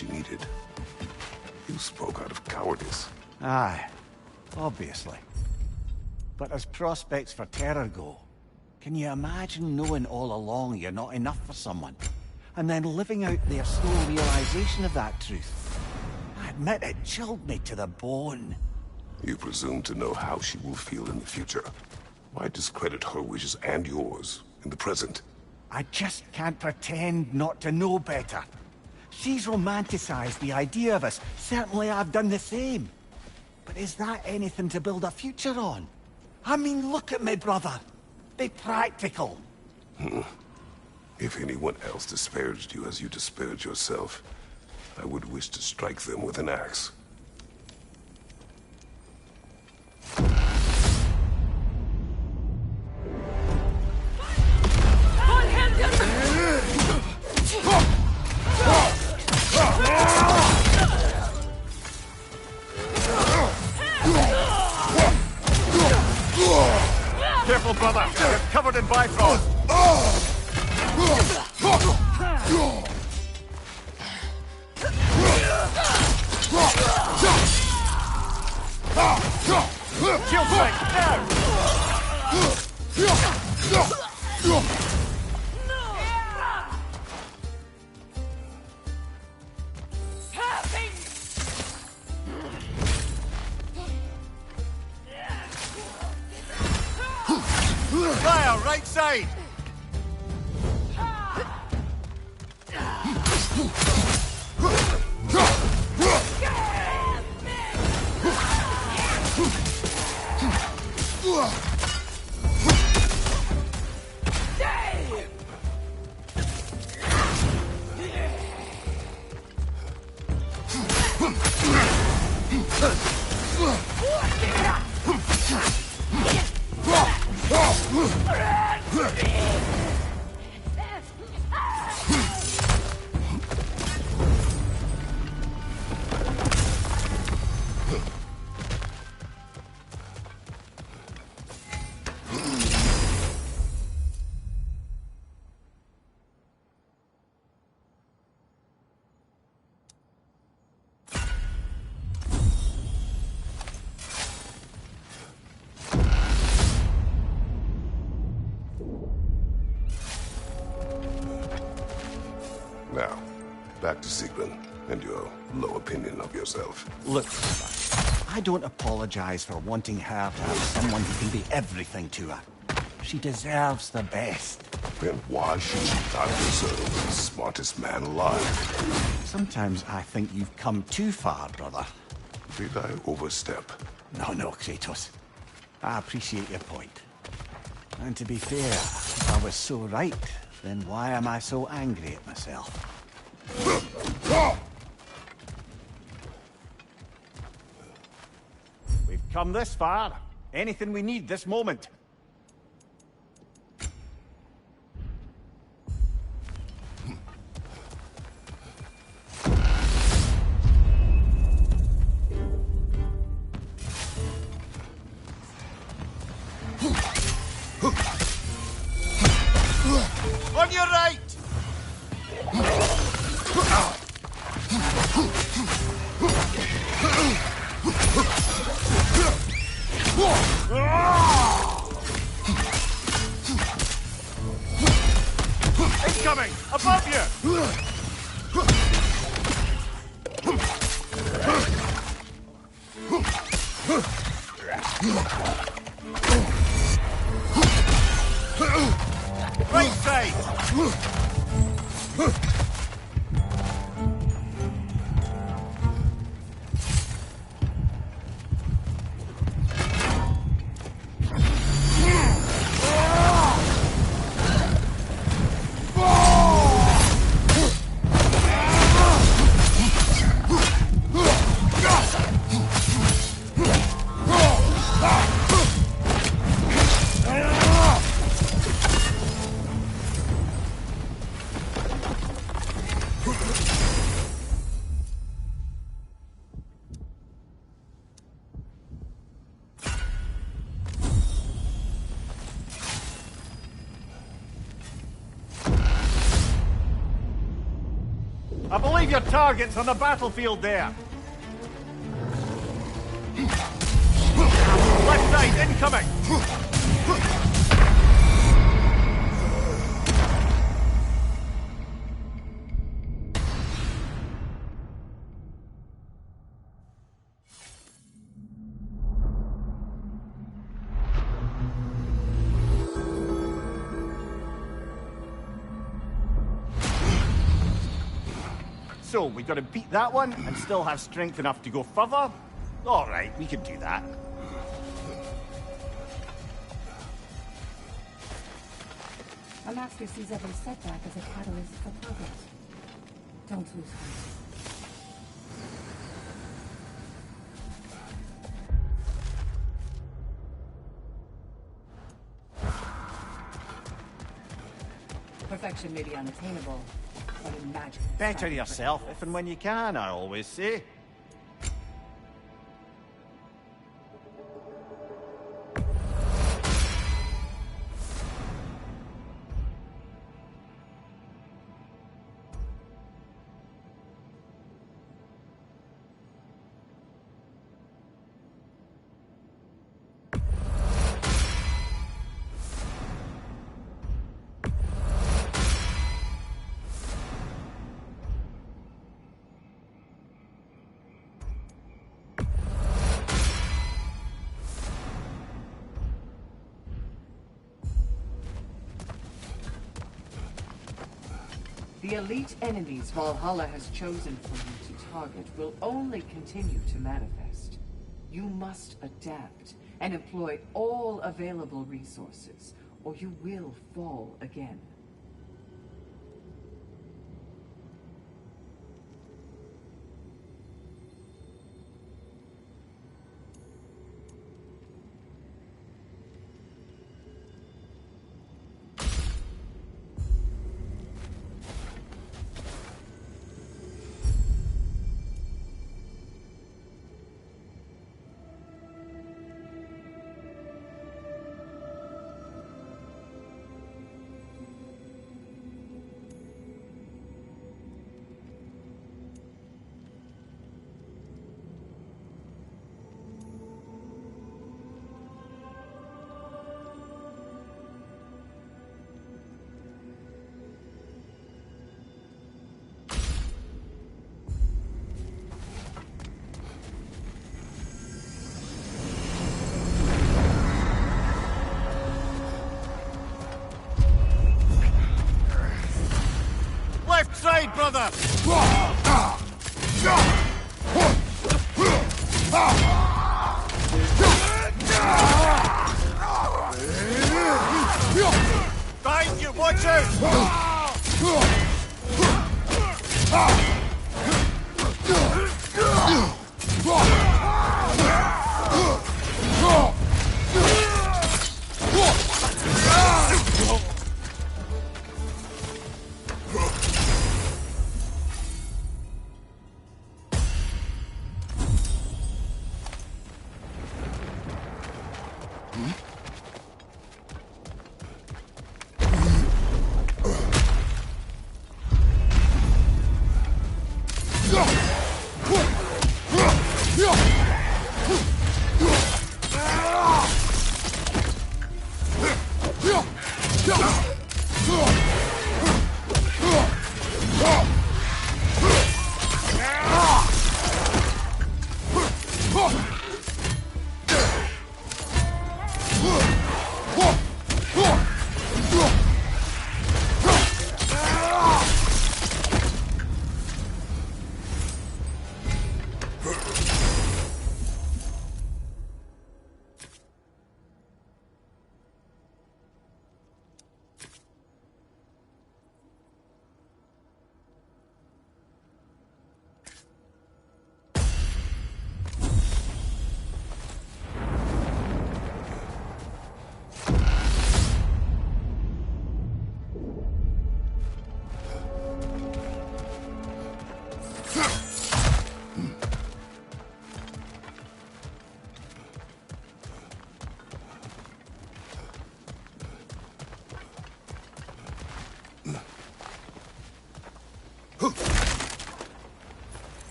she needed. You spoke out of cowardice. Aye, obviously. But as prospects for terror go, can you imagine knowing all along you're not enough for someone, and then living out their slow realization of that truth? I admit it chilled me to the bone. You presume to know how she will feel in the future. Why discredit her wishes and yours in the present? I just can't pretend not to know better. She's romanticized the idea of us. Certainly I've done the same. But is that anything to build a future on? I mean, look at me, brother. Be practical. If anyone else disparaged you as you disparaged yourself, I would wish to strike them with an axe. Careful, brother! You're covered in bifrost! Shield strike, now! Fire, right side! Now, back to Sigrun and your low opinion of yourself. Look, brother, I don't apologize for wanting her to have someone who can be everything to her. She deserves the best. Then why should she not deserve the smartest man alive? Sometimes I think you've come too far, brother. Did I overstep? No, Kratos. I appreciate your point. And to be fair, if I was so right, then why am I so angry at myself? We've come this far. Anything we need this moment. On your right! Incoming! Above you! Right side! I believe your target's on the battlefield there. Left side, incoming! So, we gotta beat that one and still have strength enough to go further? Alright, we can do that. A master sees every setback as a catalyst for progress. Don't lose heart. Perfection may be unattainable, but imagine. Better yourself if and when you can, I always say. The elite enemies Valhalla has chosen for you to target will only continue to manifest. You must adapt and employ all available resources, or you will fall again. Left side, brother! Behind you, watch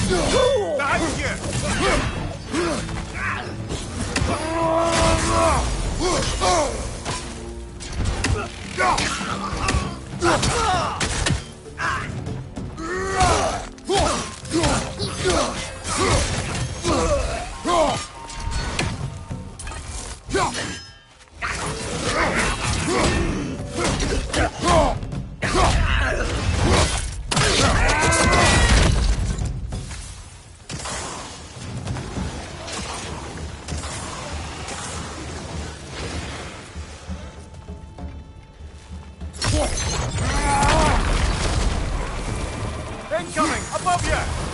Behind Incoming! Above you!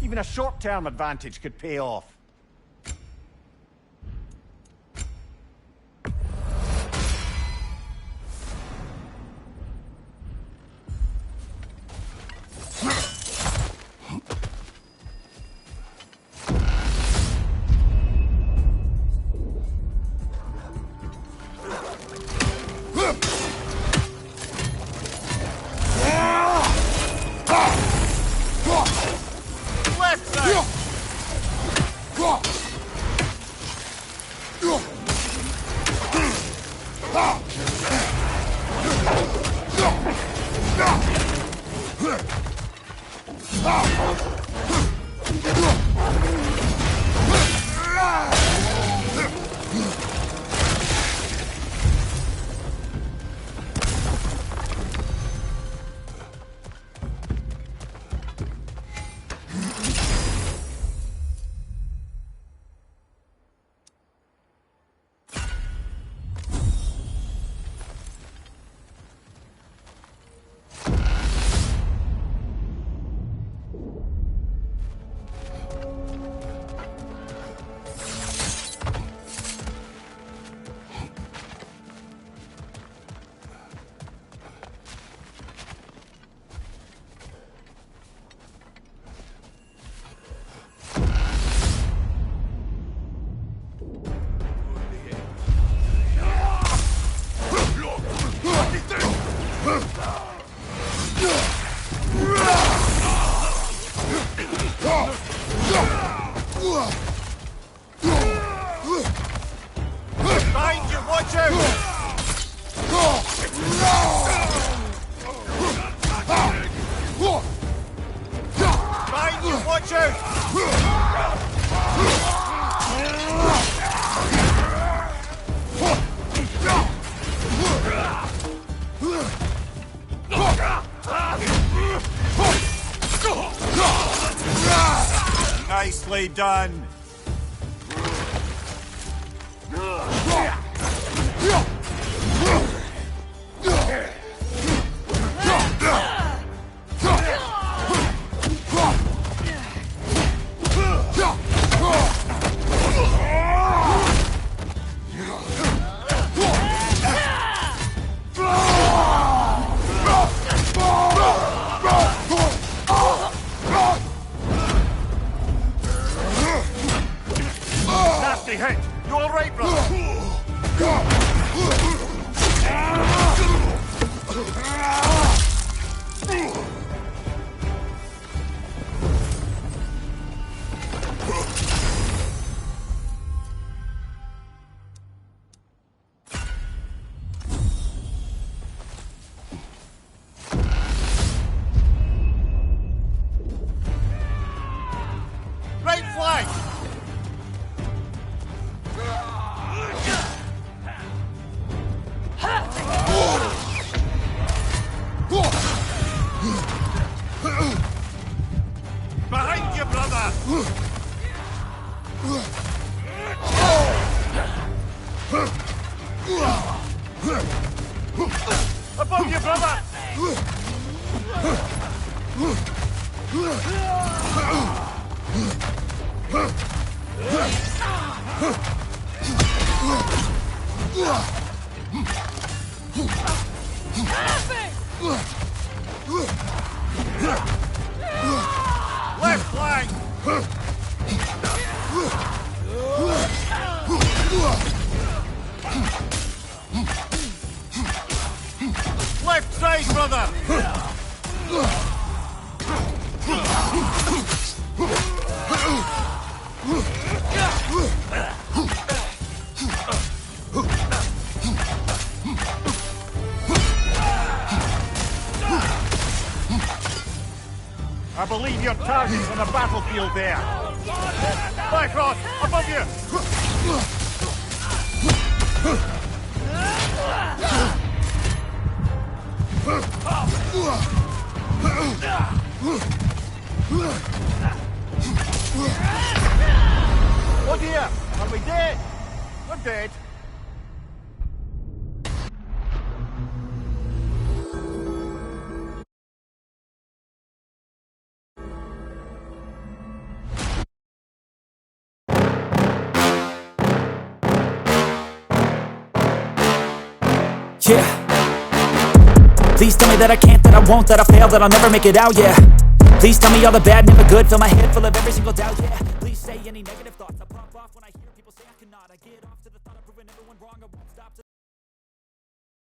Even a short-term advantage could pay off. Behind you, watch out! Behind you, watch out! Nicely done. Nasty hit. You all right, brother? Behind you, brother! Above you, brother! Left flank! Left side, brother! I believe your target's on the battlefield there. Blackrock, above you! Oh dear! Are we dead? We're dead. Yeah. Please tell me that I can't, that I won't, that I fail, that I'll never make it out, yeah. Please tell me all the bad, never good, fill my head full of every single doubt, yeah. Please say any negative thoughts, I pop off when I hear people say I cannot. I get off to the thought of proving everyone wrong, I won't stop till